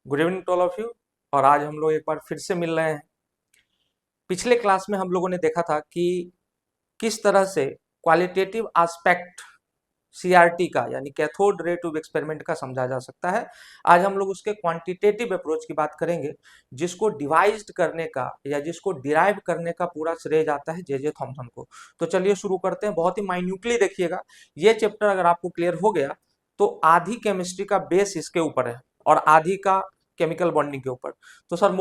Good evening to all of you. और आज हम लोग एक बार फिर से मिल रहे हैं। पिछले क्लास में हम लोगों ने देखा था कि किस तरह से क्वालिटेटिव एस्पेक्ट सीआरटी का यानी कैथोड रे ट्यूब एक्सपेरिमेंट का समझा जा सकता है। आज हम लोग उसके क्वांटिटेटिव अप्रोच की बात करेंगे, जिसको डिवाइज्ड करने का या जिसको डिराइव करने का पूरा श्रेय जाता है जे जे थॉमसन को। तो चलिए शुरू करते हैं। बहुत ही माइन्यूटली देखिएगा, ये चैप्टर अगर आपको क्लियर हो गया तो आधी केमिस्ट्री का बेस इसके ऊपर है और आधी का केमिकल बॉन्डिंग के ऊपर। तो सर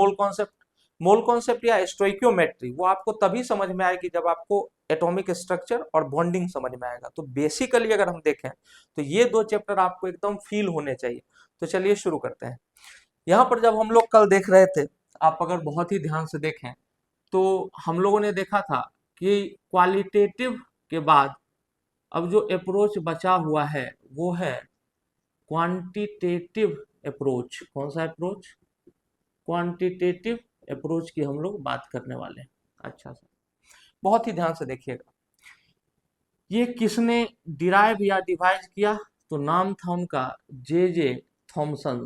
मोल कॉन्सेप्ट या स्टोइकियोमेट्री वो आपको तभी समझ में आएगी जब आपको एटॉमिक स्ट्रक्चर और बॉन्डिंग समझ में आएगा। तो बेसिकली अगर हम देखें तो ये दो चैप्टर आपको एकदम फील होने चाहिए। तो चलिए शुरू करते हैं। यहाँ पर जब हम लोग कल देख रहे थे, आप अगर बहुत ही ध्यान से देखें तो हम लोगों ने देखा था कि क्वालिटेटिव के बाद अब जो अप्रोच बचा हुआ है वो है क्वांटिटेटिव अप्रोच। कौन सा अप्रोच? क्वांटिटेटिव अप्रोच की हम लोग बात करने वाले हैं। अच्छा सर, बहुत ही ध्यान से देखिएगा। ये किसने डिराइव या डिवाइज किया? तो नाम था उनका जे जे थॉमसन,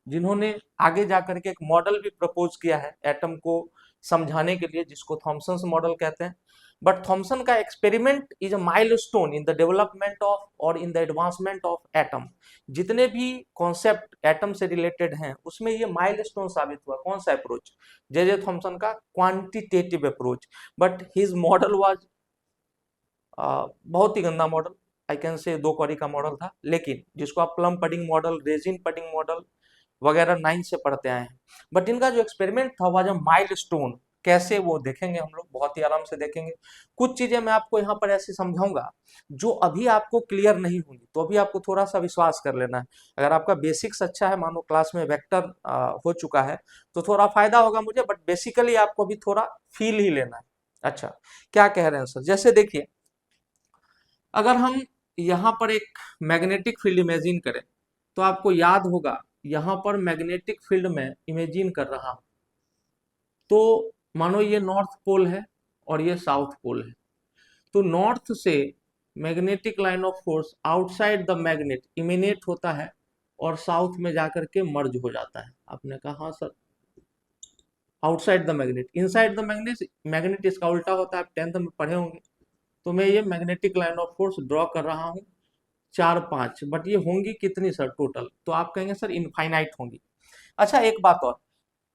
जिन्होंने आगे जाकर के एक मॉडल भी प्रपोज किया है एटम को समझाने के लिए, जिसको थॉमसन्स मॉडल कहते हैं। बट थॉमसन का experiment is a milestone in the development of और in the advancement of atom. जितने भी कॉन्सेप्ट एटम से रिलेटेड हैं उसमें ये माइलस्टोन साबित हुआ। कौन सा अप्रोच? जे जे थॉमसन का quantitative approach. But his model was बहुत ही गंदा मॉडल, आई कैन से दो कौड़ी का मॉडल था, लेकिन जिसको आप plum pudding model, resin pudding model वगैरह 9 से पढ़ते आए हैं। बट इनका जो एक्सपेरिमेंट था वह जो माइलस्टोन, कैसे वो देखेंगे हम लोग, बहुत ही आराम से देखेंगे। कुछ चीजें मैं आपको यहाँ पर ऐसे समझाऊंगा जो अभी आपको क्लियर नहीं होंगी, तो अभी आपको थोड़ा सा विश्वास कर लेना है। अगर आपका बेसिक्स अच्छा है, मानो क्लास में वेक्टर हो चुका है, तो थोड़ा फायदा होगा मुझे, बट बेसिकली आपको अभी थोड़ा फील ही लेना है। अच्छा, क्या कह रहे हैं सर? जैसे देखिए, अगर हम यहाँ पर एक मैग्नेटिक फील्ड इमेजिन करें तो आपको याद होगा, यहाँ पर मैग्नेटिक फील्ड में इमेजिन कर रहा हूं तो मानो ये नॉर्थ पोल है और ये साउथ पोल है। तो नॉर्थ से magnetic line of force outside the magnet emanate होता है और साउथ में जाकर के मर्ज हो जाता है। आपने कहा हाँ sir, outside the magnet, inside the magnet, magnet इसका उल्टा होता है, आप 10th में पढ़े होंगे। तो मैं ये magnetic line of force draw कर रहा हूँ 4 5, बट ये होंगी कितनी सर टोटल? तो आप कहेंगे सर इनफाइनाइट होंगी। अच्छा, एक बात और,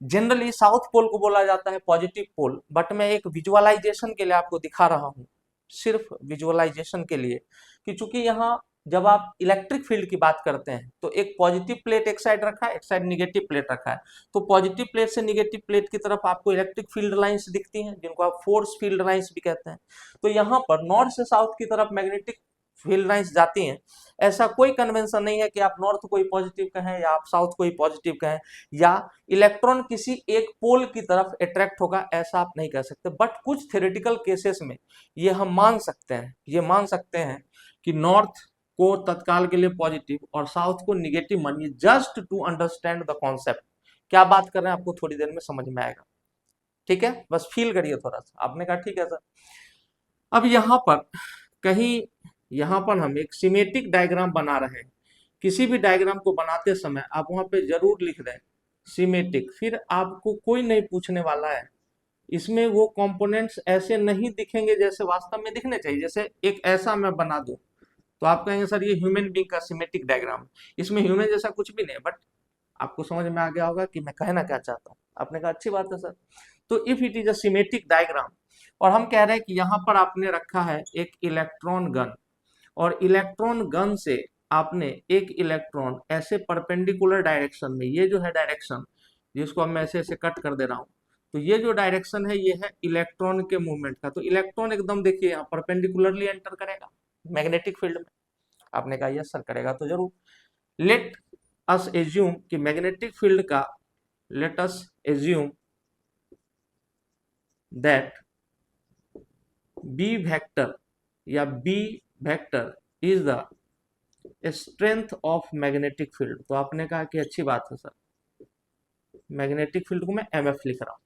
जनरली साउथ पोल को बोला जाता है पॉजिटिव पोल, बट मैं एक विजुअलाइजेशन के लिए आपको दिखा रहा हूँ, सिर्फ विजुअलाइजेशन के लिए, कि चूंकि यहाँ जब आप इलेक्ट्रिक फील्ड की बात करते हैं तो एक पॉजिटिव प्लेट एक साइड रखा है, एक साइड निगेटिव प्लेट रखा है। तो पॉजिटिव प्लेट से निगेटिव प्लेट की तरफ आपको इलेक्ट्रिक फील्ड लाइंस दिखती हैं, जिनको आप फोर्स फील्ड लाइंस भी कहते हैं। तो यहाँ पर नॉर्थ से साउथ की तरफ मैग्नेटिक फील्ड लाइंस जाती हैं। ऐसा कोई कन्वेंशन नहीं है कि आप नॉर्थ को ही पॉजिटिव कहें या आप साउथ को ही पॉजिटिव कहें, या इलेक्ट्रॉन किसी एक पोल की तरफ अट्रैक्ट होगा, ऐसा आप नहीं कह सकते। बट कुछ थ्योरेटिकल केसेस में ये हम मान सकते हैं, ये मान सकते हैं कि नॉर्थ को तत्काल के लिए पॉजिटिव और साउथ को निगेटिव मानिए, just to understand the concept. क्या बात कर रहे हैं आपको थोड़ी देर में समझ में आएगा। ठीक है, बस फील करिए थोड़ा सा। आपने कहा ठीक है सर। अब यहाँ पर कहीं, यहाँ पर हम एक सिमेट्रिक डायग्राम बना रहे हैं। किसी भी डायग्राम को बनाते समय आप वहां पे जरूर लिख दें सिमेट्रिक, फिर आपको कोई नहीं पूछने वाला है। इसमें वो कंपोनेंट्स ऐसे नहीं दिखेंगे जैसे वास्तव में दिखने चाहिए। जैसे एक ऐसा मैं बना दूं तो आप कहेंगे सर ये ह्यूमन बीइंग का सिमेट्रिक डायग्राम, इसमें ह्यूमन जैसा कुछ भी नहीं है। बट आपको समझ में आ गया होगा कि मैं कहना क्या चाहता हूँ। आपने कहा अच्छी बात है सर। तो if it is a symmetric diagram, और हम कह रहे हैं कि यहाँ पर आपने रखा है एक इलेक्ट्रॉन गन, और इलेक्ट्रॉन गन से आपने एक इलेक्ट्रॉन ऐसे परपेंडिकुलर डायरेक्शन में, ये जो है डायरेक्शन जिसको अब मैं ऐसे ऐसे कट कर दे रहा हूँ, तो ये जो डायरेक्शन है ये है इलेक्ट्रॉन के मूवमेंट का। तो इलेक्ट्रॉन एकदम देखिए यहाँ परपेंडिकुलरली एंटर करेगा मैग्नेटिक फील्ड में। आपने कहा यस सर करेगा, तो जरूर। लेट अस एज्यूम कि मैग्नेटिक फील्ड का, let us assume that B vector या B vector is the strength of magnetic field. तो आपने कहा कि अच्छी बात है सर, मैग्नेटिक फील्ड को मैं एमएफ लिख रहा हूं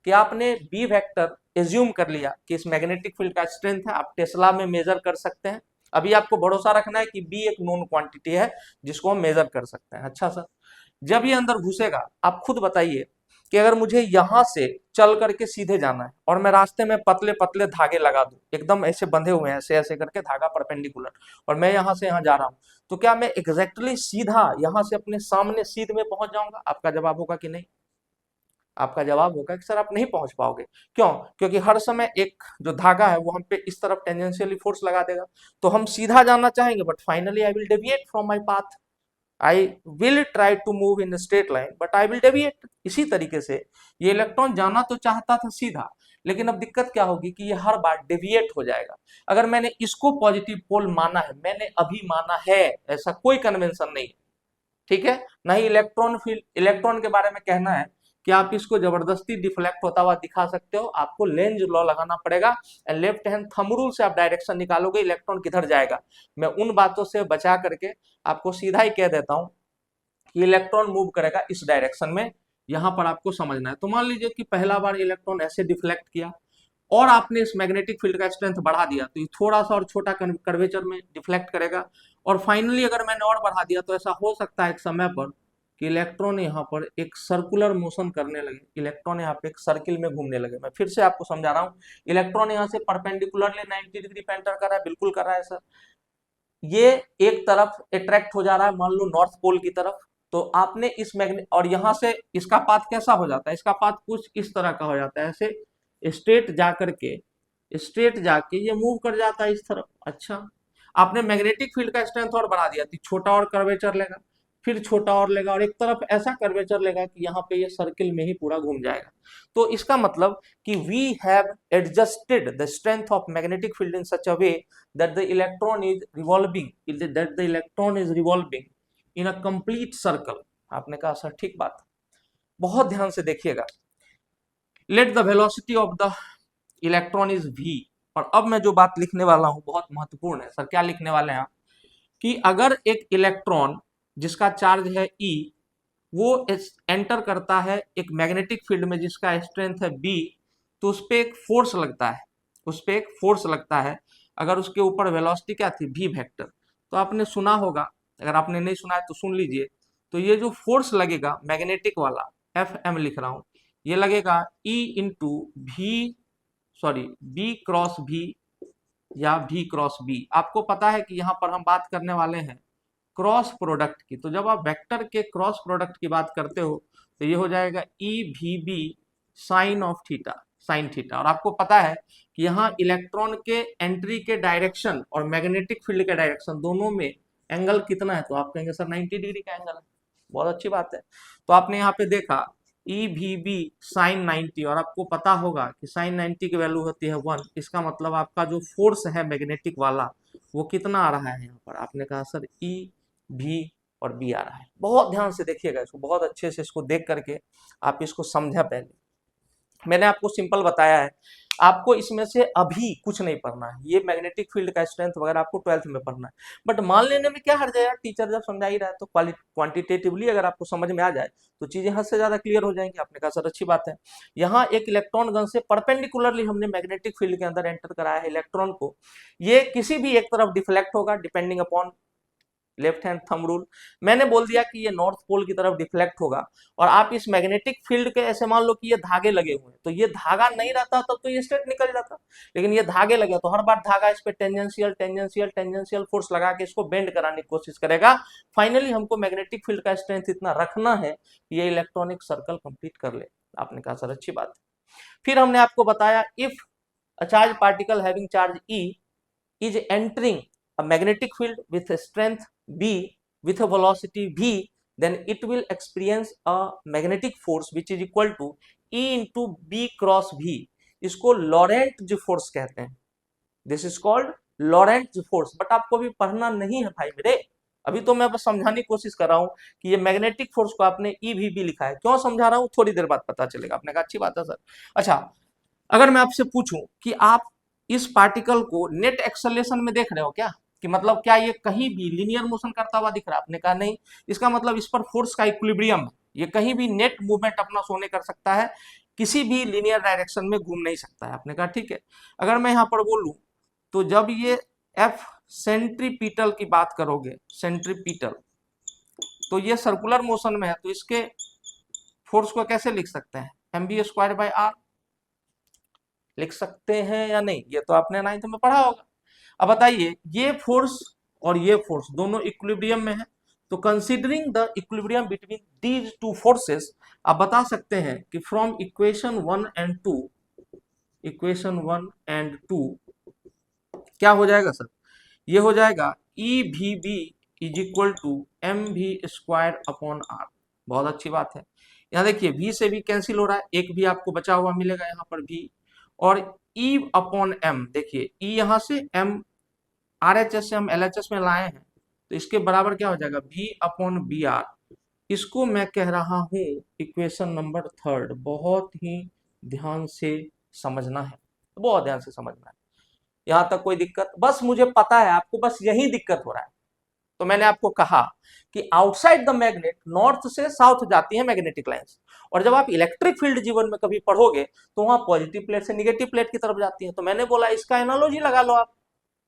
कि आपने बी वेक्टर एज्यूम कर लिया कि इस मैग्नेटिक फील्ड का स्ट्रेंथ है। आप टेस्ला में मेजर कर सकते हैं। अभी आपको भरोसा रखना है कि बी एक नोन क्वांटिटी है जिसको हम मेजर कर सकते हैं। अच्छा सर, जब ये अंदर घुसेगा, आप खुद बताइए कि अगर मुझे यहां से चल करके सीधे जाना है और मैं रास्ते में पतले पतले धागे लगा दूं, एकदम ऐसे बंधे हुए हैं, ऐसे ऐसे करके धागा परपेंडिकुलर, और मैं यहां से यहां जा रहा हूं, तो क्या मैं एग्जैक्टली सीधा यहां से अपने सामने सीध में पहुंच जाऊंगा? आपका जवाब होगा कि नहीं। आपका जवाब होगा कि सर आप नहीं पहुंच पाओगे। क्यों? क्योंकि हर समय एक जो धागा है वो हम पे इस तरफ टेंजेंशियली फोर्स लगा देगा। तो हम सीधा जाना चाहेंगे, but finally I will deviate from my path. I will try to move in straight line but I will deviate. इसी तरीके से ये इलेक्ट्रॉन जाना तो चाहता था सीधा, लेकिन अब दिक्कत क्या होगी कि ये हर बार डेविएट हो जाएगा। अगर मैंने इसको पॉजिटिव पोल माना है, मैंने अभी माना है, ऐसा कोई कन्वेंशन नहीं है, ठीक है। नहीं इलेक्ट्रॉन फील्ड, इलेक्ट्रॉन के बारे में कहना है कि आप इसको जबरदस्ती डिफ्लेक्ट होता हुआ दिखा सकते हो, आपको लेंज लॉ लगाना पड़ेगा, and left hand thumb rule से आप डायरेक्शन निकालोगे इलेक्ट्रॉन किधर जाएगा। मैं उन बातों से बचा करके आपको सीधा ही कह देता हूं कि इलेक्ट्रॉन मूव करेगा इस डायरेक्शन में। यहां पर आपको समझना है। तो मान लीजिए कि पहला बार इलेक्ट्रॉन ऐसे डिफ्लेक्ट किया और आपने इस मैग्नेटिक फील्ड का स्ट्रेंथ बढ़ा दिया, तो ये थोड़ा सा और छोटा कर्वेचर में डिफ्लेक्ट करेगा, और फाइनली अगर मैंने और बढ़ा दिया तो ऐसा हो सकता है एक समय पर कि इलेक्ट्रॉन यहाँ पर एक सर्कुलर मोशन करने लगे, इलेक्ट्रॉन यहाँ पे एक सर्किल में घूमने लगे। मैं फिर से आपको समझा रहा हूँ, इलेक्ट्रॉन यहाँ से परपेंडिकुलरली 90 डिग्री पे एंटर कर रहा है, बिल्कुल कर रहा है सर। ये एक तरफ अट्रैक्ट हो जा रहा है, मान लो नॉर्थ पोल की तरफ, तो आपने इस मैग्नेट, और यहां से इसका पाथ कैसा हो जाता है, इसका पाथ कुछ इस तरह का हो जाता है, ऐसे स्ट्रेट जा करके, स्ट्रेट जाके ये मूव कर जाता है इस तरफ। अच्छा, आपने मैग्नेटिक फील्ड का स्ट्रेंथ और बढ़ा दिया, तो छोटा और कर्वेचर लेगा, फिर छोटा और लेगा, और एक तरफ ऐसा कर्वेचर लेगा कि यहाँ पे ये सर्किल में ही पूरा घूम जाएगा। तो इसका मतलब कि we have adjusted the strength of magnetic field in such a way that the electron is revolving, that the electron is revolving in a complete circle। आपने कहा सर ठीक बात, बहुत ध्यान से देखिएगा। let the velocity of the electron is v। और अब मैं जो बात लिखने वाला हूं बहुत महत्वपूर्ण है सर। क्या लिखने वाले हैं आप कि अगर एक इलेक्ट्रॉन जिसका चार्ज है E, वो एंटर करता है एक मैग्नेटिक फील्ड में जिसका स्ट्रेंथ है B, तो उस पर एक फोर्स लगता है, उस पर एक फोर्स लगता है। अगर उसके ऊपर वेलोसिटी क्या थी, v वेक्टर। तो आपने सुना होगा, अगर आपने नहीं सुना है तो सुन लीजिए। तो ये जो फोर्स लगेगा मैग्नेटिक वाला, Fm लिख रहा हूं, ये लगेगा E इंटू भी, सॉरी B क्रॉस V या V क्रॉस B। आपको पता है कि यहाँ पर हम बात करने वाले हैं क्रॉस प्रोडक्ट की। तो जब आप वेक्टर के क्रॉस प्रोडक्ट की बात करते हो तो ये हो जाएगा ई भी B sine of theta, sine theta. और आपको पता है कि यहाँ इलेक्ट्रॉन के एंट्री के डायरेक्शन और मैग्नेटिक फील्ड के डायरेक्शन दोनों में एंगल कितना है, तो आप कहेंगे सर 90 डिग्री का एंगल है। बहुत अच्छी बात है। तो आपने यहाँ पे देखा ई भी बी साइन 90, और आपको पता होगा कि साइन 90 की वैल्यू होती है 1। इसका मतलब आपका जो फोर्स है मैग्नेटिक वाला वो कितना आ रहा है यहाँ पर, आपने कहा सर ई भी और बी आ रहा है। बहुत ध्यान से देखिएगा इसको, बहुत अच्छे से इसको देख करके आप इसको समझा। पहले मैंने आपको सिंपल बताया है, आपको इसमें से अभी कुछ नहीं पढ़ना है, ये मैग्नेटिक फील्ड का स्ट्रेंथ वगैरह आपको 12th में पढ़ना है। बट मान लेने में क्या हर्ज है यार, टीचर जब समझा ही रहा है तो क्वांटिटेटिवली अगर आपको समझ में आ जाए तो चीजें हद से ज्यादा क्लियर हो जाएंगी। आपने कहा सर अच्छी बात है। यहाँ एक इलेक्ट्रॉन गन से परपेंडिकुलरली हमने मैग्नेटिक फील्ड के अंदर एंटर कराया है इलेक्ट्रॉन को, ये किसी भी एक तरफ डिफ्लेक्ट होगा depending upon left hand thumb rule. मैंने बोल दिया कि ये नॉर्थ पोल की तरफ डिफ्लेक्ट होगा, और आप इस मैग्नेटिक फील्ड के ऐसे मान लो कि ये धागे लगे हुए हैं, तो ये धागा नहीं रहता तब तो ये स्ट्रेट निकल जाता, लेकिन ये धागे लगे तो हर बार धागा इस पे टेंजेंशियल टेंजेंशियल टेंजेंशियल फोर्स लगा के इसको बेंड कराने की कोशिश करेगा। फाइनली हमको मैग्नेटिक फील्ड का स्ट्रेंथ इतना रखना है कि ये इलेक्ट्रॉनिक सर्कल कंप्लीट कर ले। आपने कहा सर अच्छी बात है। फिर हमने आपको बताया if a charge particle having charge E is entering a magnetic field with a strength B with a velocity V, then it will experience a magnetic force which is equal to E into B cross V। इसको Laurent force कहते हैं। This is called Laurent force. But आपको भी पढ़ना नहीं है भाई मेरे, अभी तो मैं बस समझाने की कोशिश कर रहा हूं कि ये मैग्नेटिक फोर्स को आपने ई भी लिखा है। क्यों समझा रहा हूं, थोड़ी देर बाद पता चलेगा। आपने कहा अच्छी बात है सर। अच्छा, अगर मैं आपसे पूछूं कि आप इस पार्टिकल को नेट एक्सेलरेशन में देख रहे हो क्या, कि मतलब क्या ये कहीं भी लीनियर मोशन करता हुआ दिख रहा है? आपने कहा नहीं। इसका मतलब इस पर फोर्स का इक्विलिब्रियम है, ये कहीं भी नेट मूवमेंट अपना सोने कर सकता है, किसी भी लीनियर डायरेक्शन में घूम नहीं सकता है। आपने कहा ठीक है। अगर मैं यहाँ पर बोलूं तो जब ये एफ सेंट्रीपिटल की बात करोगे, सेंट्रीपिटल, तो ये सर्कुलर मोशन में है, तो इसके फोर्स को कैसे लिख सकते हैं, mv²/r लिख सकते हैं या नहीं, ये तो आपने 9th में पढ़ा होगा। अब बताइए, ये फोर्स और ये फोर्स दोनों इक्विलिब्रियम में है, तो considering the equilibrium between these two forces, आप बता सकते हैं कि from equation 1 and 2, equation 1 and 2 क्या हो जाएगा सर, ये हो जाएगा EVB is equal to mv²/r। बहुत अच्छी बात है। यहाँ देखिए v से v कैंसिल हो रहा है, एक भी आपको बचा हुआ मिलेगा यहाँ पर v, और E/m, देखिए E यहाँ से m RHS से हम LHS में लाए हैं, तो इसके बराबर क्या हो जाएगा V/br। इसको मैं कह रहा हूं इक्वेशन नंबर 3, बहुत ही ध्यान से समझना है, बहुत ध्यान से समझना है। यहां तक कोई दिक्कत, बस मुझे पता है आपको बस यही दिक्कत हो रहा है, तो मैंने आपको कहा कि आउटसाइड द मैग्नेट नॉर्थ से साउथ जाती है मैग्नेटिक लाइंस, और जब आप इलेक्ट्रिक फील्ड जीवन में कभी पढ़ोगे तो वहां पॉजिटिव प्लेट से निगेटिव प्लेट की तरफ जाती है। तो मैंने बोला इसका एनालॉजी लगा लो आप,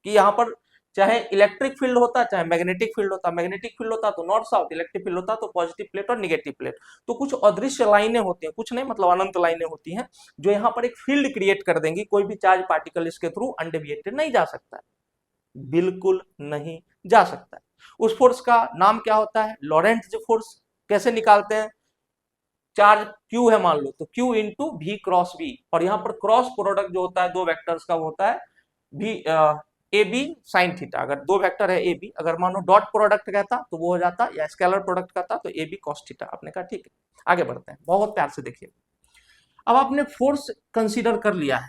कि यहाँ पर चाहे इलेक्ट्रिक फील्ड होता चाहे मैग्नेटिक फील्ड होता, मैग्नेटिक फील्ड होता तो नॉर्थ साउथ, इलेक्ट्रिक फील्ड होता तो पॉजिटिव प्लेट और निगेटिव प्लेट। तो कुछ अदृश्य लाइनें होती हैं, कुछ नहीं मतलब अनंत लाइनें होती हैं, जो यहाँ पर एक फील्ड क्रिएट कर देंगी, कोई भी चार्ज पार्टिकल इसके थ्रू अनडेविएटेड नहीं जा सकता है, बिल्कुल नहीं जा सकता है। उस फोर्स का नाम क्या होता है, लॉरेंट्ज फोर्स। कैसे निकालते हैं, चार्ज Q है मान लो, तो Q into V cross V, और यहाँ पर क्रॉस प्रोडक्ट जो होता है दो वेक्टर्स का वो होता है V AB साइन थीटा। अगर दो वेक्टर है AB, अगर मान लो डॉट प्रोडक्ट कहता तो वो हो जाता, या स्केलर प्रोडक्ट कहता तो AB कॉस थीटा। आपने कहा ठीक है, आगे बढ़ते हैं, बहुत प्यार से देखिए। अब आपने फोर्स कंसीडर कर लिया है,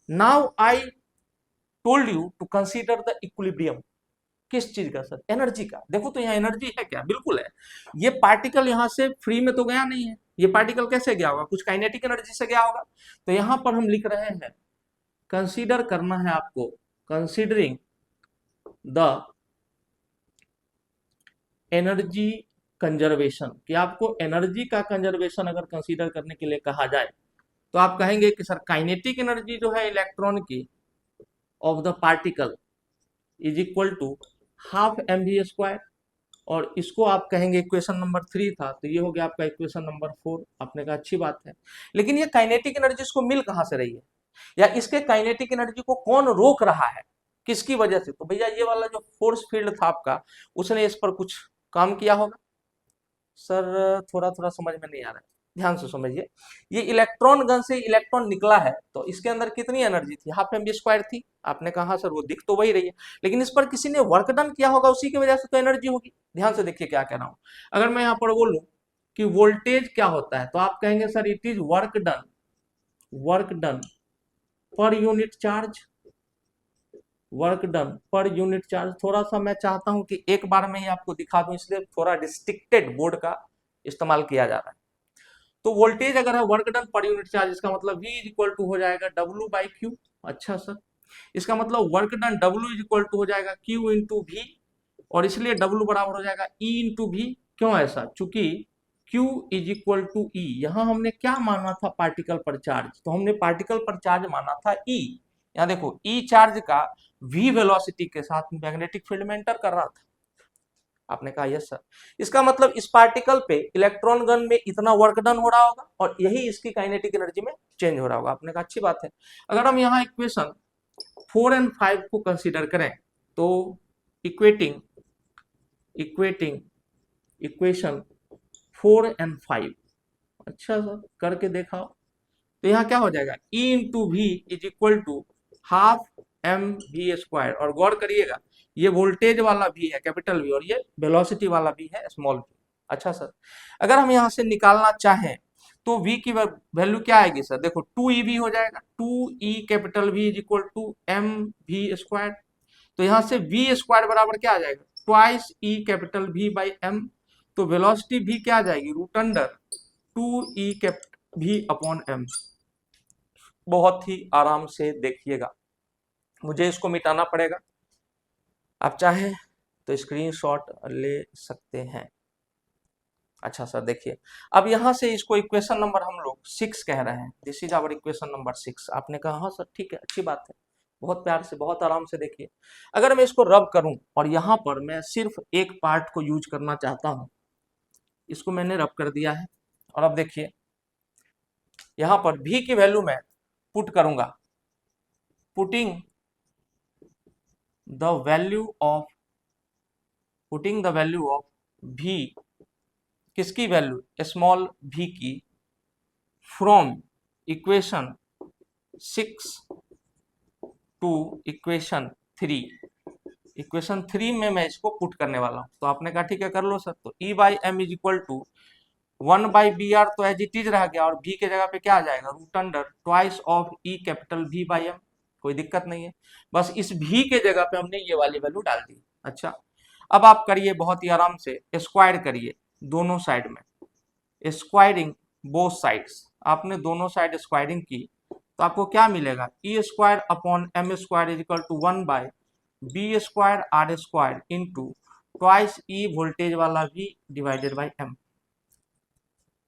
now I told you to consider the equilibrium. किस चीज का सर, एनर्जी का। देखो तो यहाँ एनर्जी है क्या, बिल्कुल है। ये पार्टिकल यहाँ से फ्री में तो गया नहीं है, ये पार्टिकल कैसे गया होगा, कुछ काइनेटिक एनर्जी से गया होगा। तो यहाँ पर हम लिख रहे हैं, कंसीडर करना है आपको, कंसीडरिंग द एनर्जी कंजर्वेशन, कि आपको एनर्जी का कंजर्वेशन अगर कंसीडर करने के लिए कहा जाए तो आप कहेंगे कि सर काइनेटिक एनर्जी जो है इलेक्ट्रॉन की of the particle is equal to half mv², और इसको आप कहेंगे इक्वेशन नंबर 3 था, तो ये हो गया आपका इक्वेशन नंबर 4। आपने कहा अच्छी बात है, लेकिन ये काइनेटिक एनर्जी इसको मिल कहां से रही है, या इसके काइनेटिक एनर्जी को कौन रोक रहा है, किसकी वजह से। तो भैया ये वाला जो फोर्स फील्ड था आपका, उसने इस पर कुछ काम किया होगा। सर थोड़ा थोड़ा समझ में नहीं आ रहा है, ध्यान से समझिए। ये इलेक्ट्रॉन गन से इलेक्ट्रॉन निकला है, तो इसके अंदर कितनी एनर्जी थी, हाफ mv² थी। आपने कहा सर वो दिख तो वही रही है, लेकिन इस पर किसी ने वर्क डन किया होगा, उसी की वजह से तो एनर्जी होगी। ध्यान से देखिए क्या कह रहा हूं। अगर मैं यहाँ पर बोलूं कि वोल्टेज क्या होता है, तो आप कहेंगे sir it is work done per unit charge, work done per unit charge. थोड़ा सा मैं चाहता हूं कि एक बार में ही आपको दिखा दूं, इसलिए थोड़ा डिस्ट्रिक्टेड बोर्ड का इस्तेमाल किया जा रहा है। तो वोल्टेज अगर है work done per unit charge, इसका मतलब V इज इक्वल टू हो जाएगा W/Q। अच्छा सर, इसका मतलब work done W is equal to हो जाएगा Q इंटू V, और इसलिए W बराबर हो जाएगा E इंटू V। क्यों ऐसा, चूंकि Q is equal to E, यहां हमने क्या माना था, पार्टिकल पर चार्ज, तो हमने पार्टिकल पर चार्ज माना था E। यहाँ देखो E चार्ज का V वेलोसिटी के साथ मैग्नेटिक फील्ड में एंटर कर रहा था। आपने कहा यस सर, इसका मतलब इस पार्टिकल पे इलेक्ट्रॉन गन में इतना वर्क डन हो रहा होगा, और यही इसकी काइनेटिक एनर्जी में चेंज हो रहा होगा। आपने कहा अच्छी बात है। अगर हम यहाँ इक्वेशन 4 एंड 5 को कंसीडर करें, तो इक्वेटिंग इक्वेशन 4 एंड 5, अच्छा सर करके देखा, तो यहाँ क्या हो जाएगा, E into V is equal to half mv², और गौर करिएगा ये वोल्टेज वाला भी है कैपिटल V, और ये वेलोसिटी वाला भी है स्मॉल v। अच्छा सर, अगर हम यहाँ से निकालना चाहें तो V की वैल्यू क्या आएगी सर, देखो 2eV हो जाएगा, 2e capital V is equal to mv²। तो यहाँ से v² बराबर क्या आ जाएगा, ट्वाइस E कैपिटल V/m। तो वेलोसिटी V क्या आ जाएगी, √2e V/m। बहुत ही आराम से देखिएगा, मुझे इसको मिटाना पड़ेगा, आप चाहें तो स्क्रीनशॉट ले सकते हैं। अच्छा सर देखिए, अब यहां से इसको इक्वेशन नंबर हम लोग 6 कह रहे हैं, this is our equation number 6। आपने कहा हाँ सर ठीक है, अच्छी बात है, बहुत प्यार से बहुत आराम से देखिए। अगर मैं इसको रब करूं और यहां पर मैं सिर्फ एक पार्ट को यूज करना चाहता हूं, इसको मैंने रब कर दिया है। और अब देखिए यहां पर v की वैल्यू मैं पुट करूंगा, putting the value of v, किसकी वैल्यू, स्मॉल v की, from equation 6 to equation 3। Equation 3 में मैं इसको पुट करने वाला हूं। तो आपने कहा ठीक है कर लो सर। तो E by M is equal to 1/br तो एज इट इज रह गया, और v के जगह पे क्या आ जाएगा, root under twice of E capital V by M. कोई दिक्कत नहीं है, बस इस v के जगह पे हमने ये वाली वैल्यू डाल दी। अच्छा, अब आप करिए बहुत ही आराम से, स्क्वायर करिए दोनों साइड में, स्क्वायरिंग बोथ साइड्स। आपने दोनों साइड स्क्वायरिंग की तो आपको क्या मिलेगा, e square upon m square is equal to 1/b² r² into twice e voltage वाला v डिवाइडेड बाई m।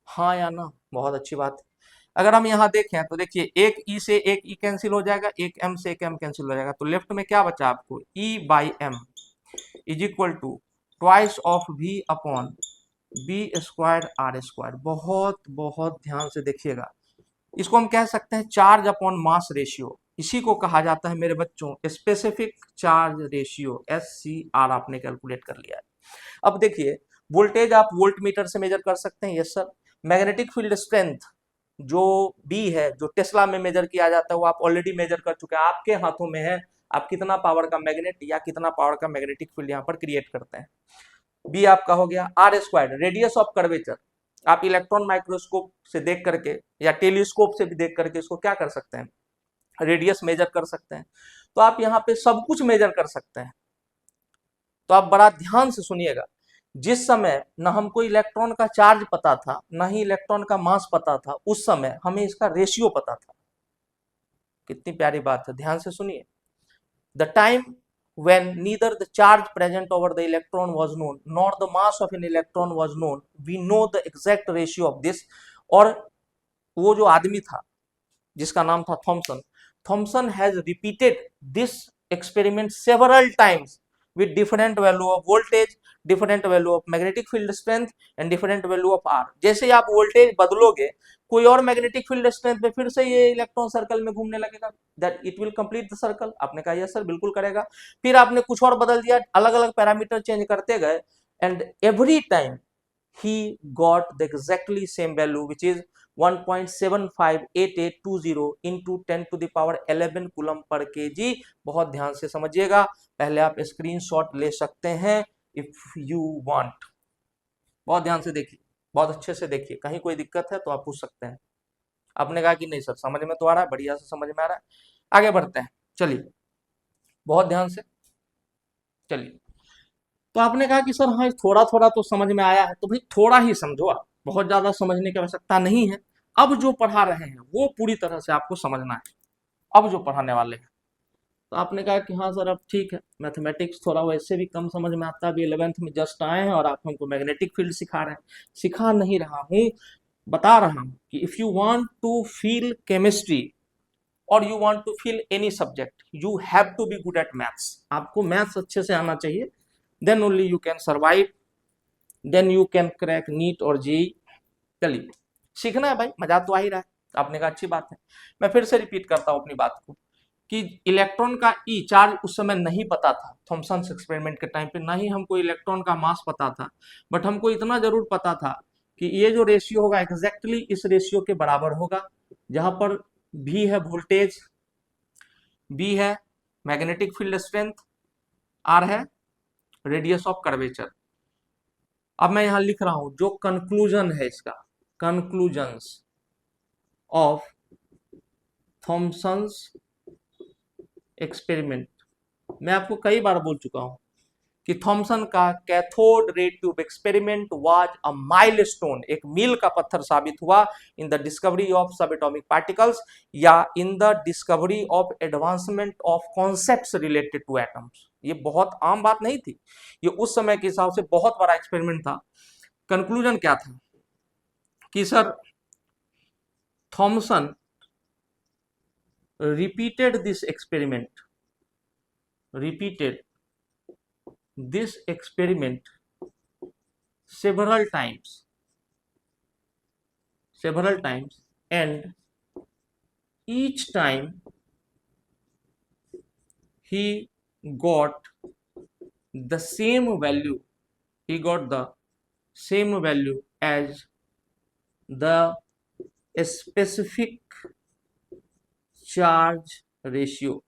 हाँ या ना, बहुत अच्छी बात है। अगर हम यहाँ देखें तो देखिए एक ई से एक ई कैंसिल हो जाएगा, एक एम से एक एम कैंसिल हो जाएगा, तो लेफ्ट में क्या बचा आपको, e by M is equal to twice of v upon b² r²। बहुत बहुत ध्यान से देखिएगा, इसको हम कह सकते हैं चार्ज अपॉन मास रेशियो। इसी को कहा जाता है मेरे बच्चों स्पेसिफिक चार्ज रेशियो, SCR आपने कैलकुलेट कर लिया है। अब देखिए वोल्टेज आप वोल्ट मीटर से मेजर कर सकते हैं, yes sir. Magnetic field strength जो B है, जो टेस्ला में मेजर किया जाता है, वो आप ऑलरेडी मेजर कर चुके हैं, आपके हाथों में है आप कितना पावर का मैग्नेट या कितना पावर का मैग्नेटिक फील्ड यहाँ पर क्रिएट करते हैं। B आपका हो गया। R² रेडियस ऑफ कर्वेचर, आप इलेक्ट्रॉन माइक्रोस्कोप से देख करके या टेलीस्कोप से भी देख करके इसको क्या कर सकते हैं, रेडियस मेजर कर सकते हैं। तो आप यहाँ पे सब कुछ मेजर कर सकते हैं। तो आप बड़ा ध्यान से सुनिएगा, जिस समय न हमको इलेक्ट्रॉन का चार्ज पता था, न ही इलेक्ट्रॉन का मास पता था, उस समय हमें इसका रेशियो पता था। कितनी प्यारी बात है, ध्यान से सुनिए। The time when neither the charge present over the electron was known nor the mass of an electron was known, we know the exact ratio of this। और वो जो आदमी था जिसका नाम था Thomson has repeated this experiment several times with different value of voltage, different value of magnetic field strength and different value of R। जैसे ही आप वोल्टेज बदलोगे कोई और मैग्नेटिक फील्ड स्ट्रेंथ पे फिर से ये इलेक्ट्रॉन सर्कल में घूमने लगेगा, that it will complete the circle. आपने कहा यस सर बिल्कुल करेगा। फिर आपने कुछ और बदल दिया, अलग अलग पैरामीटर चेंज करते गए, and every time he got the exactly same value which is 1.758820 into 10 to the power 11 coulomb पर kg। बहुत ध्यान से समझिएगा, पहले आप स्क्रीनशॉट ले सकते हैं इफ यू वांट। बहुत ध्यान से देखिए, बहुत अच्छे से देखिए, कहीं कोई दिक्कत है तो आप पूछ सकते हैं। आपने कहा कि नहीं सर समझ में तो आ रहा है, बढ़िया से समझ में आ रहा है। आगे बढ़ते हैं, चलिए बहुत ध्यान से चलिए। तो आपने कहा कि सर हाँ थोड़ा थोड़ा तो समझ में आया है, तो भाई थोड़ा ही समझो, आप बहुत ज्यादा समझने की आवश्यकता नहीं है। अब जो पढ़ा रहे हैं वो पूरी तरह से आपको समझना है, अब जो पढ़ाने वाले हैं। तो आपने कहा कि हाँ सर अब ठीक है, मैथमेटिक्स थोड़ा वैसे भी कम समझ में आता है, अभी 11th में जस्ट आए हैं और आप हमको मैग्नेटिक फील्ड सिखा रहे हैं। सिखा नहीं रहा हूँ, बता रहा हूँ कि if you want to feel chemistry और you want to feel any subject, you have to be good at maths. आपको मैथ्स अच्छे से आना चाहिए, then only you can survive, then you can crack NEET और JEE। चलिए सीखना है भाई, मजा तो आ ही रहा है। आपने कहा अच्छी बात है। मैं फिर से रिपीट करता हूं अपनी बात को कि इलेक्ट्रॉन का ई चार्ज उस समय नहीं पता था थॉमसन एक्सपेरिमेंट के टाइम पे, ना ही हमको इलेक्ट्रॉन का मास पता था, बट हमको इतना जरूर पता था कि ये जो रेशियो होगा एग्जैक्टली इस रेशियो के बराबर होगा, जहां पर V है वोल्टेज, B है मैग्नेटिक फील्ड स्ट्रेंथ, R है रेडियस ऑफ कर्वेचर। अब मैं यहां लिख रहा हूं जो कंक्लूजन है इसका, कंक्लूजन्स ऑफ थॉमसन्स एक्सपेरिमेंट। मैं आपको कई बार बोल चुका हूं कि थॉमसन का cathode ray tube experiment was a milestone, एक मील का पत्थर साबित हुआ इन द डिस्कवरी ऑफ सब एटॉमिक पार्टिकल्स या in the discovery of advancement of concepts related two atoms. ये बहुत आम बात नहीं थी, ये उस समय के हिसाब से बहुत बड़ा एक्सपेरिमेंट था। कंक्लूजन क्या था कि sir Thomson repeated this experiment several times several times, and each time he got the same value, he got the same value as the specific charge ratio.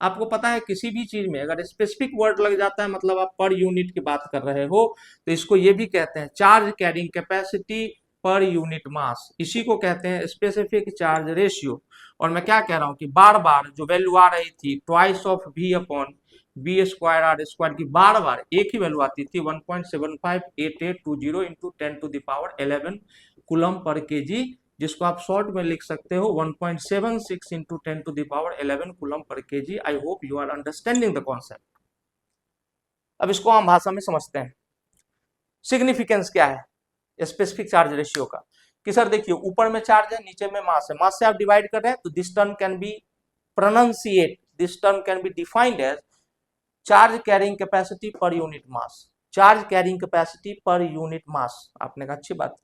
आपको पता है किसी भी चीज में अगर स्पेसिफिक वर्ड लग जाता है मतलब आप पर यूनिट की बात कर रहे हो, तो इसको ये भी कहते हैं charge carrying capacity per unit मास, इसी को कहते हैं स्पेसिफिक चार्ज रेशियो। और मैं क्या कह रहा हूं कि बार बार जो वैल्यू आ रही थी twice of v upon B square R square की बार बार एक ही वैल्यू आती थी 1.758820 into 10 to the power 11 coulomb per KG, जिसको आप शॉर्ट में लिख सकते हो 1.76 into 10 to the power 11 coulomb per KG. I hope you are understanding the concept. अब इसको आम भाषा में समझते हैं। सिग्निफिकेंस क्या है स्पेसिफिक चार्ज रेशियो का कि सर देखिए ऊपर में चार्ज है नीचे में मास है, मास से आप डिवाइड कर रहे हैं तो this term can be pronunciate, this term can be defined as charge carrying capacity per unit mass, charge carrying capacity per unit mass. आपने कहा अच्छी बात।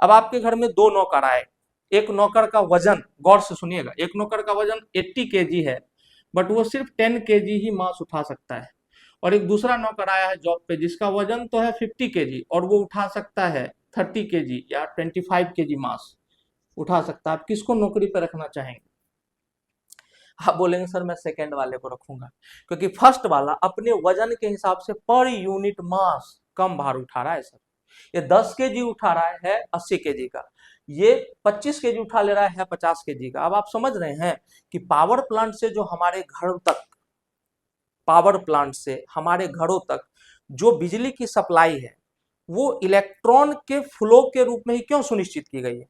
अब आपके घर में दो नौकर आए, एक नौकर का वजन, गौर से सुनिएगा, एक नौकर का वजन 80 केजी है बट वो सिर्फ 10 केजी ही मास उठा सकता है, और एक दूसरा नौकर आया है जॉब पे जिसका वजन तो है 50 केजी और वो उठा सकता है 30 केजी या 25 केजी मास उठा सकता है। आप किसको नौकरी पे रखना चाहेंगे? आप बोलेंगे सर मैं सेकंड वाले को रखूंगा, क्योंकि फर्स्ट वाला अपने वजन के हिसाब से पर यूनिट मास कम भार उठा रहा है। सर ये 10 केजी उठा रहा है 80 केजी का, ये 25 केजी उठा ले रहा है 50 केजी का। अब आप समझ रहे हैं कि पावर प्लांट से जो हमारे घर तक, पावर प्लांट से हमारे घरों तक जो बिजली की सप्लाई है वो इलेक्ट्रॉन के फ्लो के रूप में ही क्यों सुनिश्चित की गई है?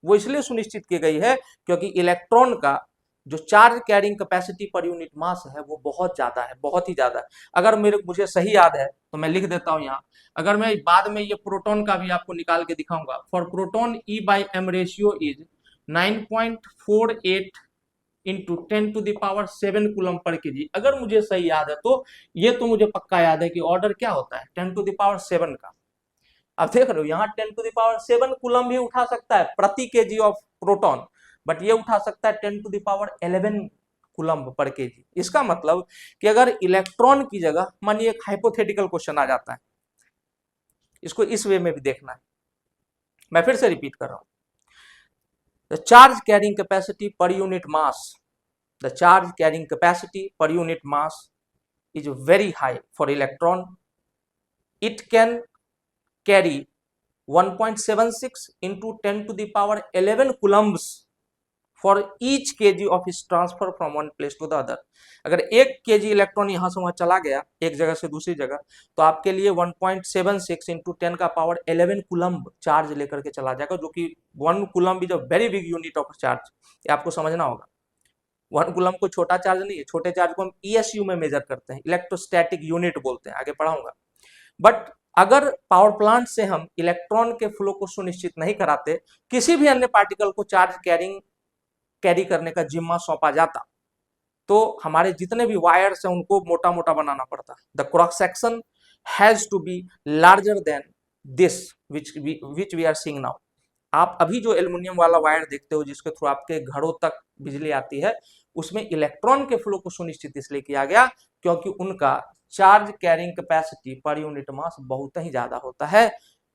वो इसलिए सुनिश्चित की गई है क्योंकि इलेक्ट्रॉन का जो charge carrying capacity per unit मास है वो बहुत ज्यादा है, बहुत ही ज्यादा है। अगर मुझे सही याद है तो मैं लिख देता हूं यहाँ, अगर मैं बाद में ये प्रोटॉन का भी आपको निकाल के दिखाऊंगा, for proton E by M ratio is 9.48 into 10 to the power 7 coulomb per KG. अगर मुझे सही याद है तो ये तो मुझे पक्का याद है कि ऑर्डर क्या होता है 10 टू द पावर 7 का। आप देख रहे हो यहाँ 10 टू द पावर 7 कूलम भी उठा सकता है प्रति केजी ऑफ प्रोटॉन, बट ये उठा सकता है 10 to the power 11 coulomb per KG. इसका मतलब कि अगर इलेक्ट्रॉन की जगह, मानिए एक हाइपोथेटिकल क्वेश्चन आ जाता है, इसको इस वे में भी देखना है, मैं फिर से रिपीट कर रहा हूं, the charge carrying capacity per unit mass, the charge carrying capacity per unit mass is very high for electron. It can carry 1.76 into 10 to the power 11 coulombs for each kg of its transfer from one place to the other. अगर 1 kg electron यहां से वहां चला गया एक जगह से दूसरी जगह, तो आपके लिए 1.76 into 10 का पावर 11 कूलम्ब चार्ज लेकर के चला जाएगा, जो कि 1 coulomb is a very big unit of charge. ये आपको समझना होगा। 1 कूलम्ब को छोटा चार्ज नहीं है, छोटे चार्ज को हम ESU में मेजर करते हैं, इलेक्ट्रोस्टैटिक यूनिट बोलते हैं, आगे पढ़ाऊंगा। बट अगर पावर प्लांट से हम इलेक्ट्रॉन के फ्लो को सुनिश्चित नहीं कराते, किसी भी अन्य पार्टिकल को चार्ज कैरी करने का जिम्मा सौंपा जाता, तो हमारे जितने भी वायर्स हैं उनको मोटा मोटा बनाना पड़ता। The cross section has to be larger than this which we are seeing now. आप अभी जो एल्युमिनियम वाला वायर देखते हो जिसके थ्रू आपके घरों तक बिजली आती है, उसमें इलेक्ट्रॉन के फ्लो को सुनिश्चित इसलिए किया गया क्योंकि उनका charge carrying capacity per unit मास बहुत ही ज्यादा होता है।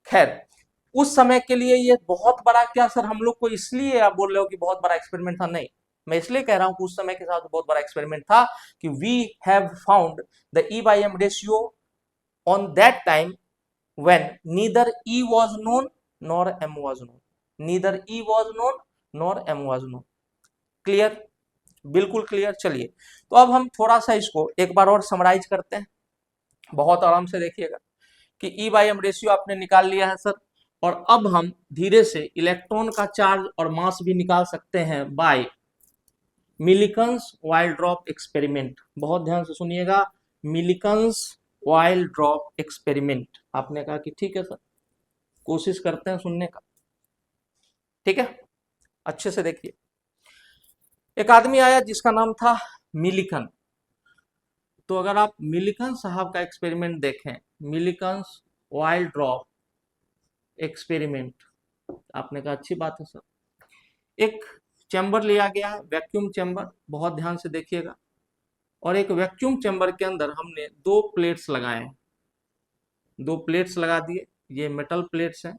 खैर उस समय के लिए ये बहुत बड़ा, क्या सर हम लोग को इसलिए आप बोल रहे हो कि बहुत बड़ा एक्सपेरिमेंट था? नहीं, मैं इसलिए कह रहा हूं कि उस समय के साथ बहुत बड़ा एक्सपेरिमेंट था कि we have found the E/M ratio on that time when neither E was known nor M was known, neither E was known nor M was known। Clear? बिल्कुल क्लियर। चलिए तो अब हम थोड़ा सा इसको एक बार और समराइज करते हैं, बहुत आराम से देखिएगा कि E/M रेशियो आपने निकाल लिया है सर, और अब हम धीरे से इलेक्ट्रॉन का चार्ज और मास भी निकाल सकते हैं by Millikan's oil drop experiment. बहुत ध्यान से सुनिएगा, मिलिकन्स वाइल ड्रॉप एक्सपेरिमेंट। आपने कहा कि ठीक है सर, कोशिश करते हैं सुनने का, ठीक है? अच्छे से देखिए, एक आदमी आया जिसका नाम था मिलिकन। तो अगर आप मिलिकन साहब का एक्सपेरिमेंट देखें, मिलिकन्स वाइल ड्रॉप एक्सपेरिमेंट, आपने कहा अच्छी बात है सर। एक चैम्बर लिया गया है, वैक्यूम चैम्बर, बहुत ध्यान से देखिएगा, और एक वैक्यूम चैम्बर के अंदर हमने दो प्लेट्स लगाए हैं, दो प्लेट्स लगा दिए, ये मेटल प्लेट्स हैं,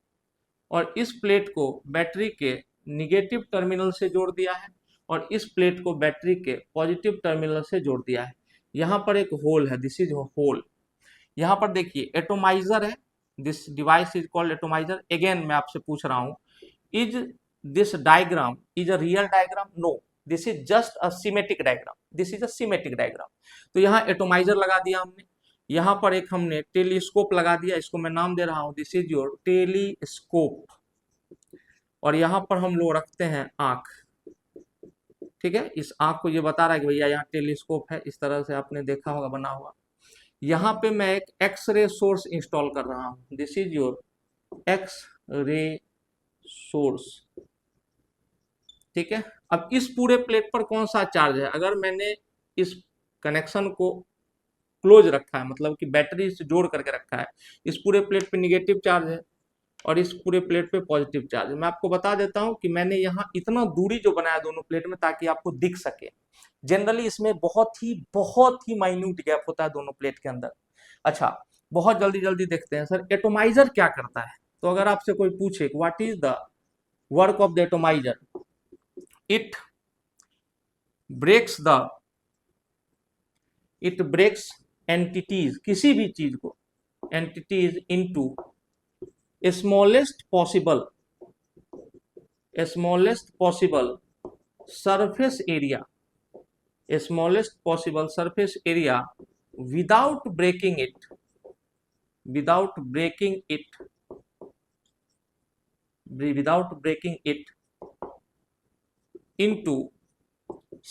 और इस प्लेट को बैटरी के निगेटिव टर्मिनल से जोड़ दिया है और इस प्लेट को बैटरी के पॉजिटिव टर्मिनल से जोड़ दिया है। यहाँ पर एक होल है, दिस इज होल। यहाँ पर देखिए एटोमाइजर है, this device is called atomizer. Again मैं आपसे पूछ रहा हूँ, is this diagram is a real diagram? No, this is just a schematic diagram, this is a schematic diagram. तो यहाँ एटोमाइजर लगा दिया हमने, यहाँ पर एक हमने टेलीस्कोप लगा दिया, इसको मैं नाम दे रहा हूँ, दिस इज योर टेलीस्कोप। और यहाँ पर हम लोग रखते हैं आंख, ठीक है, इस आंख को ये बता रहा है कि भैया यहाँ टेलीस्कोप है, इस तरह से आपने देखा होगा बना हुआ। यहाँ पे मैं एक एक्सरे सोर्स इंस्टॉल कर रहा हूँ, this is your X ray source, ठीक है। अब इस पूरे प्लेट पर कौन सा चार्ज है? अगर मैंने इस कनेक्शन को क्लोज रखा है, मतलब कि बैटरी से जोड़ करके रखा है, इस पूरे प्लेट पे निगेटिव चार्ज है और इस पूरे प्लेट पे पॉजिटिव चार्ज है। मैं आपको बता देता हूं कि मैंने यहाँ इतना दूरी जो बनाया दोनों प्लेट में ताकि आपको दिख सके। जनरली इसमें बहुत ही माइन्यूट गैप होता है दोनों प्लेट के अंदर। अच्छा, बहुत जल्दी जल्दी देखते हैं सर एटोमाइजर क्या करता है। तो अगर आपसे कोई पूछे what is the work of the atomizer, it breaks the it breaks entities, किसी भी चीज को, entities into smallest possible surface area, smallest possible surface area without breaking it, without breaking it, without breaking it into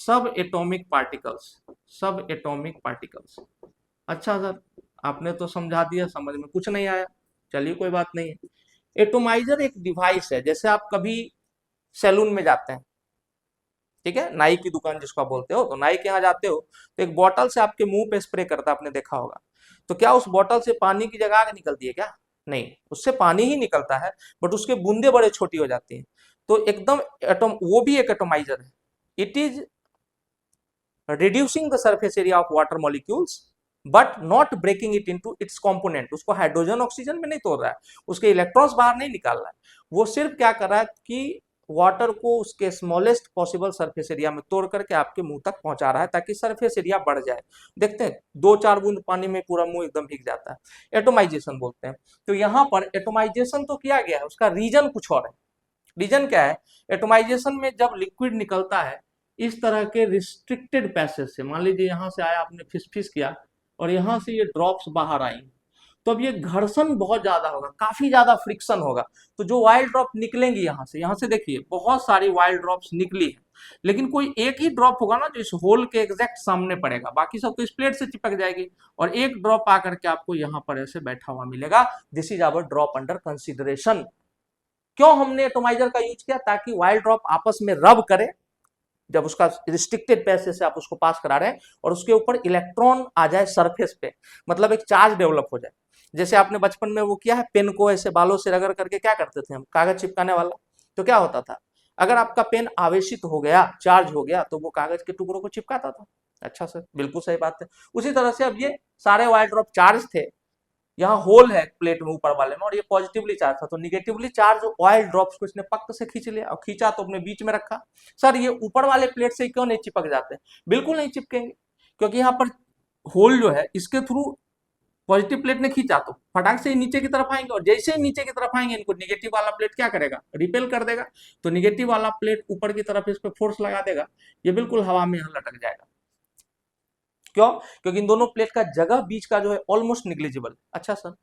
subatomic particles, subatomic particles। अच्छा sir, आपने तो समझा दिया, समझ में कुछ नहीं आया, चलिए कोई बात नहीं है। एटोमाइजर एक डिवाइस है, जैसे आप कभी सैलून में जाते हैं, ठीक है, नाई की दुकान जिसको आप बोलते हो, तो नाई के यहाँ जाते हो तो एक बॉटल से आपके मुंह पे स्प्रे करता है, आपने देखा होगा। तो क्या उस बॉटल से पानी की जगह आग निकलती है क्या? नहीं, उससे पानी ही निकलता है, बट उसके बूंदे बड़े छोटी हो जाती हैं। तो एकदम एटम, वो भी एक एटोमाइजर है। It is reducing the surface area of water molecules but not breaking it into its component. उसको हाइड्रोजन ऑक्सीजन में नहीं तोड़ रहा है, उसके इलेक्ट्रॉन्स बाहर नहीं निकाल रहा है, वो सिर्फ क्या कर रहा है कि वाटर को उसके स्मॉलेस्ट पॉसिबल सरफेस एरिया में तोड़ करके आपके मुंह तक पहुंचा रहा है ताकि सरफेस एरिया बढ़ जाए। देखते हैं 2-4 बूंद पानी में पूरा मुंह एकदम भीग जाता है, एटोमाइजेशन बोलते हैं। तो यहाँ पर एटोमाइजेशन तो किया गया है, उसका रीजन कुछ और है। रीजन क्या है? एटोमाइजेशन में जब लिक्विड निकलता है इस तरह के रिस्ट्रिक्टेड पैसेज से, मान लीजिए यहाँ से आया, आपने फिस फिस किया और यहाँ से ये ड्रॉप्स बाहर आई, तो अब ये घर्षण बहुत ज्यादा होगा, काफी ज्यादा फ्रिक्शन होगा, तो जो वाइल्ड ड्रॉप निकलेंगी यहाँ से देखिए बहुत सारी वाइल्ड ड्रॉप्स निकली है, लेकिन कोई एक ही ड्रॉप होगा ना जो इस होल के एग्जैक्ट सामने पड़ेगा, बाकी सब तो इस प्लेट से चिपक जाएगी, और एक ड्रॉप आकर के आपको यहाँ पर ऐसे बैठा हुआ मिलेगा। This is our drop under consideration. क्यों हमने एटोमाइजर का यूज किया? ताकि वाइल्ड ड्रॉप आपस में रब करे, जब उसका रिस्ट्रिक्टेड पैसेज से आप उसको पास करा रहे हैं और उसके ऊपर इलेक्ट्रॉन आ जाए सरफेस पे, मतलब एक चार्ज डेवलप हो जाए। जैसे आपने बचपन में वो किया है, पेन को ऐसे बालों से रगड़ करके क्या करते थे हम, कागज चिपकाने वाला, तो क्या होता था, अगर आपका पेन आवेशित हो गया, चार्ज हो गया, तो वो कागज के टुकड़ों को चिपकाता था। अच्छा सर, बिल्कुल सही बात है। उसी तरह से अब ये सारे वाइल्ड ड्रॉप चार्ज थे, यहाँ होल है प्लेट में ऊपर वाले में, और ये पॉजिटिवली चार्ज था, तो निगेटिवली चार्ज ऑयल ड्रॉप्स को इसने पक्क से खींच लिया, और खींचा तो अपने बीच में रखा। सर ये ऊपर वाले प्लेट से क्यों नहीं चिपक जाते? बिल्कुल नहीं चिपकेंगे, क्योंकि यहाँ पर होल जो है इसके थ्रू पॉजिटिव प्लेट ने खींचा तो फटाक से ही नीचे की तरफ आएंगे, और जैसे ही नीचे की तरफ आएंगे इनको निगेटिव वाला प्लेट क्या करेगा, रिपेल कर देगा, तो निगेटिव वाला प्लेट ऊपर की तरफ इस पर फोर्स लगा देगा, ये बिल्कुल हवा में यहाँ लटक जाएगा। क्यों? क्योंकि इन दोनों प्लेट का जगह बीच का जो है ऑलमोस्ट निग्लिजिबल। अच्छा सर,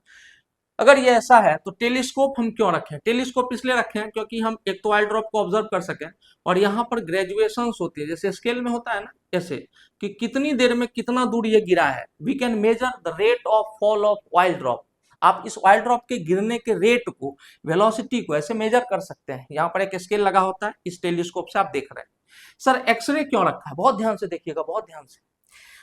अगर ये ऐसा है तो टेलीस्कोप हम क्यों रखें? टेलीस्कोप इसलिए रखें हैं क्योंकि हम एक तो ऑयल ड्रॉप को ऑब्जर्व कर सकें, और यहाँ पर ग्रेजुएशंस होती है, जैसे स्केल में होता है ना, ऐसे कि कितनी देर में कितना दूर ये गिरा है। We can measure the rate of fall of oil drop. आप इस ऑयल ड्रॉप के गिरने के रेट को, वेलोसिटी को ऐसे मेजर कर सकते हैं। यहाँ पर एक स्केल लगा होता है, इस टेलीस्कोप से आप देख रहे हैं। सर एक्सरे क्यों रखा है? बहुत ध्यान से देखिएगा, बहुत ध्यान से।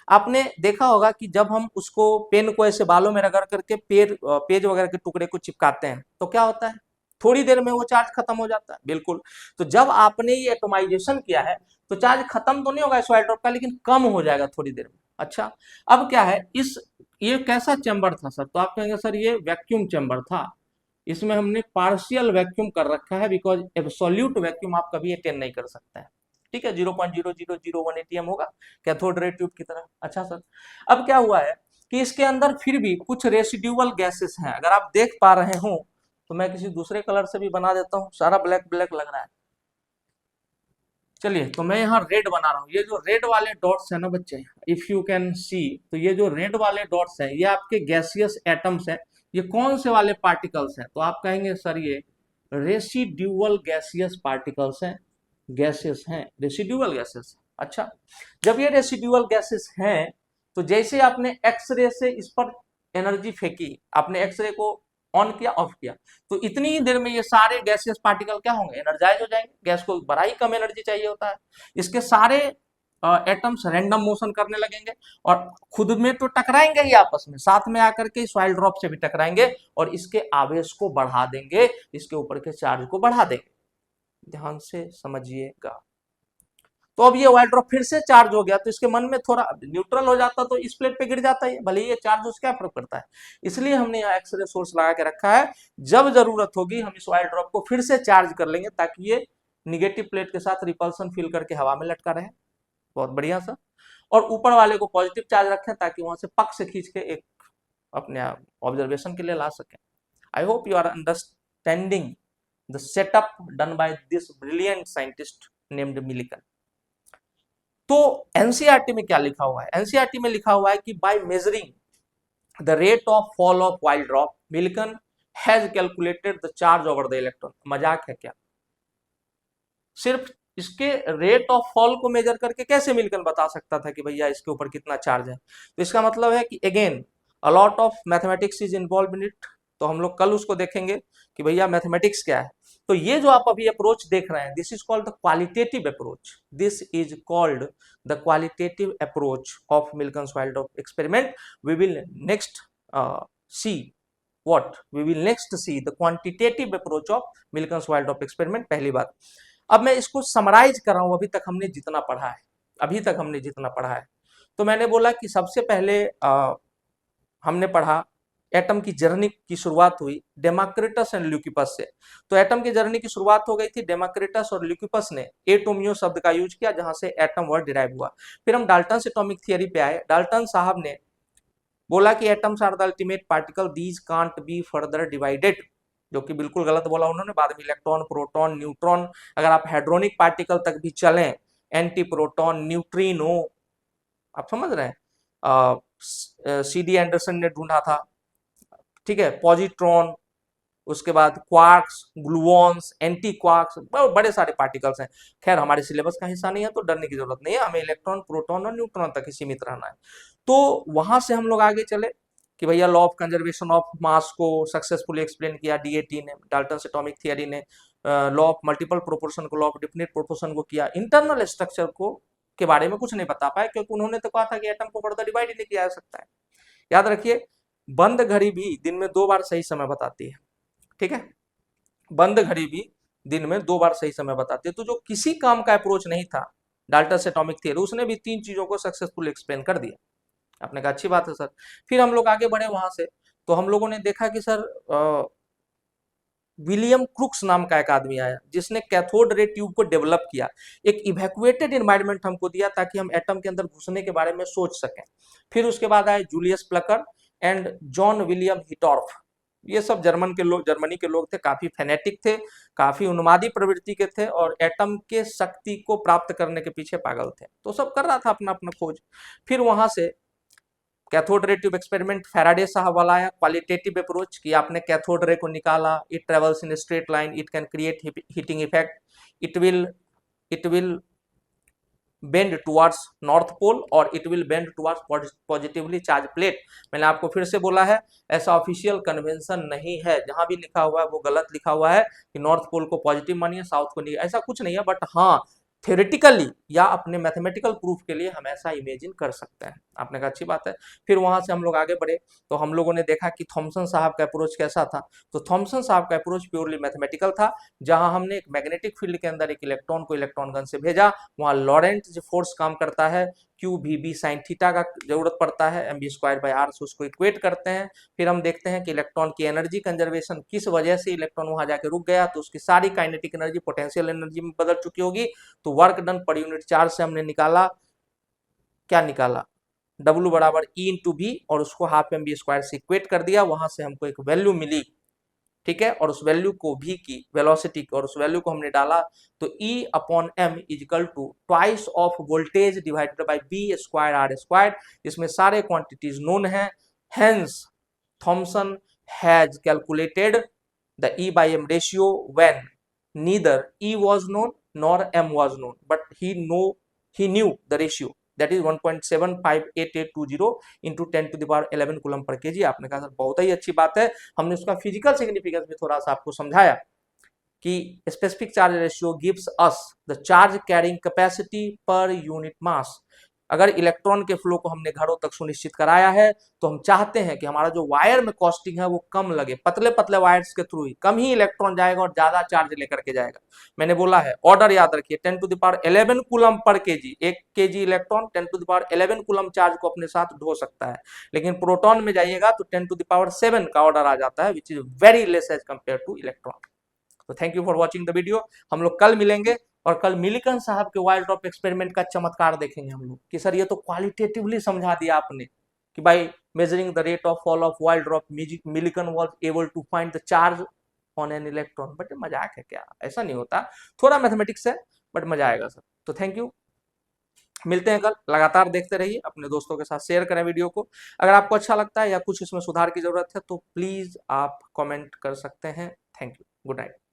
आपने देखा होगा कि जब हम उसको पेन को ऐसे बालों में रगड़ करके पेज वगैरह के टुकड़े को चिपकाते हैं तो क्या होता है, थोड़ी देर में वो चार्ज खत्म हो जाता है, बिल्कुल। तो जब आपने ये एटोमाइजेशन किया है तो चार्ज खत्म तो नहीं होगा इस ऑयल ड्रॉप का, लेकिन कम हो जाएगा थोड़ी देर में। अच्छा, अब क्या है, इस ये कैसा चैम्बर था सर? तो आप कहेंगे सर ये वैक्यूम चैम्बर था, इसमें हमने पार्शियल वैक्यूम कर रखा है, बिकॉज एब्सोल्यूट वैक्यूम आप कभी अटेन नहीं कर सकते हैं। ठीक है, 0.0001 एटीएम होगा कैथोड रे ट्यूब की तरह। अच्छा सर, अब क्या हुआ है कि इसके अंदर फिर भी कुछ रेसिड्यूअल गैसेस हैं, अगर आप देख पा रहे हो तो मैं किसी दूसरे कलर से भी बना देता हूँ, सारा ब्लैक ब्लैक लग रहा है। चलिए, तो मैं यहाँ रेड बना रहा हूँ। ये जो रेड वाले डॉट्स है ना बच्चे, इफ यू कैन सी, तो ये जो रेड वाले डॉट्स हैं ये आपके गैसियस एटम्स हैं। ये कौन से वाले पार्टिकल्स हैं? तो आप कहेंगे सर ये रेसिड्यूअल गैसियस पार्टिकल्स हैं, गैसेस हैं, रेसिड्यूअल गैसेस। अच्छा, जब ये रेसिड्यूअल गैसेस हैं तो जैसे आपने एक्सरे से इस पर एनर्जी फेंकी, आपने एक्सरे को ऑन किया, ऑफ किया, तो इतनी ही देर में ये सारे गैसियस पार्टिकल क्या होंगे? एनर्जाइज हो जाएंगे। गैस को बड़ा ही कम एनर्जी चाहिए होता है, इसके सारे एटम्स रैंडम मोशन करने लगेंगे और खुद में तो टकराएंगे ही आपस में, साथ में आकर के इस ऑयल ड्रॉप से भी टकराएंगे और इसके आवेश को बढ़ा देंगे, इसके ऊपर के चार्ज को बढ़ा देंगे। ध्यान से समझिएगा। तो अब ये ऑयल ड्रॉप फिर से चार्ज हो गया, तो इसके मन में थोड़ा न्यूट्रल हो जाता तो इस प्लेट पे गिर जाता है, भले ही ये चार्ज उसका फर्क पड़ता है। इसलिए हमने यहाँ एक्सरे सोर्स लगा के रखा है, जब जरूरत होगी हम इस ऑयल ड्रॉप को फिर से चार्ज कर लेंगे ताकि ये निगेटिव प्लेट के साथ रिपल्सन फील करके हवा में लटका रहे। बहुत बढ़िया सा। और ऊपर वाले को पॉजिटिव चार्ज रखें ताकि वहां से पक से खींच के एक अपने ऑब्जर्वेशन के लिए ला सकें। I hope you are understanding the setup done by this brilliant scientist named Millikan. तो एनसीईआरटी में क्या लिखा हुआ है? एनसीईआरटी में लिखा हुआ है कि by measuring the rate of fall of oil drop Millikan has calculated the charge over the electron. मजाक है क्या? सिर्फ इसके रेट ऑफ फॉल को मेजर करके कैसे मिल्कन बता सकता था कि भैया इसके ऊपर कितना चार्ज है? तो इसका मतलब है कि again a lot of mathematics is involve in it. तो हम लोग कल उसको देखेंगे कि भैया मैथमेटिक्स क्या है। तो ये जो आप अभी अप्रोच देख रहे हैं, this is called the qualitative approach. This is called the qualitative approach of Millikan oil drop experiment. We will next see what we will next see the quantitative approach of Milken's oil drop experiment। पहली बात, अब मैं इसको summarise कर रहा हूं, अभी तक हमने जितना पढ़ा है, अभी तक हमने जितना पढ़ा है। तो मैंने बोला कि सबसे पहले हमने पढ़ा एटम की जर्नी की शुरुआत हुई डेमाक्रिटस एंड ल्यूकिपस से। तो एटम की जर्नी की शुरुआत हो गई थी, डेमाक्रिटस और ल्यूकिपस ने एटोमियो शब्द का यूज किया जहां से एटम वर्ड डिराइव हुआ। फिर हम डाल्टन एटॉमिक थियरी पे आए। डाल्टन साहब ने बोला कि atoms are the ultimate particle, these can't be further divided, जो कि बिल्कुल गलत बोला उन्होंने। बाद में इलेक्ट्रॉन, प्रोटॉन, न्यूट्रॉन, अगर आप हाइड्रोनिक पार्टिकल तक भी चलें, एंटी प्रोटॉन, न्यूट्रिनो, आप समझ रहे हैं, CD एंडरसन ने ढूंढा था, ठीक है, पॉजिट्रॉन, उसके बाद क्वार्क्स, ग्लूवॉन्स, एंटी क्वार्क्स, बड़े सारे पार्टिकल्स हैं। खैर हमारे सिलेबस का हिस्सा नहीं है तो डरने की जरूरत नहीं है, हमें इलेक्ट्रॉन, प्रोटॉन और न्यूट्रॉन तक ही सीमित रहना है। तो वहां से हम लोग आगे चले कि भैया law of conservation of mass को सक्सेसफुली एक्सप्लेन किया DAT ने, डाल्टन एटॉमिक थियरी ने, लॉ ऑफ मल्टीपल प्रोपोर्शन को, लॉ ऑफ डेफिनेट प्रोपोर्शन को किया। इंटरनल स्ट्रक्चर को के बारे में कुछ नहीं बता पाए क्योंकि उन्होंने तो कहा था कि एटम को फर्दर डिवाइड ही नहीं किया जा सकता है। याद रखिए, बंद घड़ी भी दिन में 2 बार सही समय बताती है, ठीक है, बंद घड़ी भी दिन में 2 बार सही समय बताती है। तो जो किसी काम का अप्रोच नहीं था डाल्टन एटॉमिक थियरी, उसने भी 3 चीजों को सक्सेसफुल एक्सप्लेन कर दिया। आपने कहा अच्छी बात है सर। फिर हम लोग आगे बढ़े वहां से, तो हम लोगों ने देखा कि सर विलियम क्रुक्स नाम का एक आदमी आया जिसने कैथोड रे ट्यूब को डेवलप किया, एक इवैक्यूएटेड एनवायरनमेंट हमको दिया ताकि हम एटम के अंदर घुसने के बारे में सोच सकें। फिर उसके बाद आए Julius Plucker and John William Hittorf. ये सब जर्मनी के लोग थे, काफी फेनेटिक थे, काफी उन्मादी प्रवृत्ति के थे और एटम के शक्ति को प्राप्त करने के पीछे पागल थे। तो सब कर रहा था अपना अपना खोज। फिर वहां से cathode ray tube experiment Faraday साहब वाला आया, क्वालिटेटिव अप्रोच कि आपने कैथोड रे को निकाला, it travels in straight line, it can create heating effect, it will bend towards north pole और it will bend towards positively charge plate. मैंने आपको फिर से बोला है, ऐसा ऑफिशियल कन्वेंशन नहीं है, जहां भी लिखा हुआ है वो गलत लिखा हुआ है कि नॉर्थ पोल को पॉजिटिव मानिए, साउथ को नहीं, ऐसा कुछ नहीं है। बट हाँ, थ्योरेटिकली या अपने मैथमेटिकल प्रूफ के लिए हम ऐसा इमेजिन कर सकते हैं। आपने कहा अच्छी बात है। फिर वहां से हम लोग आगे बढ़े तो हम लोगों ने देखा कि थॉमसन साहब का अप्रोच कैसा था। तो थॉमसन साहब का अप्रोच प्योरली मैथमेटिकल था, जहां हमने एक मैग्नेटिक फील्ड के अंदर एक इलेक्ट्रॉन को इलेक्ट्रॉन गन से भेजा, वहां लॉरेंट जो फोर्स काम करता है Q V B sine theta का जरूरत पड़ता है, M B square by R से उसको इक्वेट करते हैं। फिर हम देखते हैं कि इलेक्ट्रॉन की एनर्जी कंजर्वेशन किस वजह से इलेक्ट्रॉन वहां जाके रुक गया, तो उसकी सारी काइनेटिक एनर्जी पोटेंशियल एनर्जी में बदल चुकी होगी। तो work done per unit charge से हमने निकाला, क्या निकाला, W बराबर E इंटू वी, और उसको हाफ एम बी स्क्वायर से इक्वेट कर दिया, वहां से हमको एक वैल्यू मिली, ठीक है। और उस वैल्यू को v की वेलोसिटी की, और उस वैल्यू को हमने डाला, तो E upon m is equal to twice of voltage divided by B square R square. इसमें सारे क्वांटिटीज नोन है, hence Thomson has calculated the E by m ratio when neither E was known nor m was known, but he knew the ratio, that is 1.758820 into 10 to the power 11 coulomb per KG. आपने कहा sir बहुत ही अच्छी बात है, हमने उसका physical significance भी थोड़ा सा आपको समझाया कि specific charge ratio gives us the charge carrying capacity per unit मास। अगर इलेक्ट्रॉन के फ्लो को हमने घरों तक सुनिश्चित कराया है, तो हम चाहते हैं कि हमारा जो वायर में कॉस्टिंग है वो कम लगे, पतले पतले वायर्स के थ्रू ही कम ही इलेक्ट्रॉन जाएगा और ज्यादा चार्ज लेकर के जाएगा। मैंने बोला है, ऑर्डर याद रखिए, 10 to the power 11 coulomb per KG, 1 KG electron 10 to the power 11 coulomb charge को अपने साथ ढो सकता है। लेकिन प्रोटॉन में जाइएगा तो 10 टू द पावर 7 का ऑर्डर आ जाता है, which is very less as compare to electron. तो thank you for watching the video. हम लोग कल मिलेंगे, और कल मिलिकन साहब के वाइल्ड ड्रॉप एक्सपेरिमेंट का चमत्कार देखेंगे हम लोग, कि सर ये तो क्वालिटेटिवली समझा दिया आपने कि by measuring the rate of fall of wild drop Millikan was able to find the charge on an electron. But मजाक है क्या, ऐसा नहीं होता, थोड़ा मैथमेटिक्स है, बट मजा आएगा सर। तो थैंक यू, मिलते हैं कल। लगातार देखते रहिए, अपने दोस्तों के साथ शेयर करें वीडियो को। अगर आपको अच्छा लगता है या कुछ इसमें सुधार की जरूरत है तो प्लीज आप कमेंट कर सकते हैं। Thank you, good night.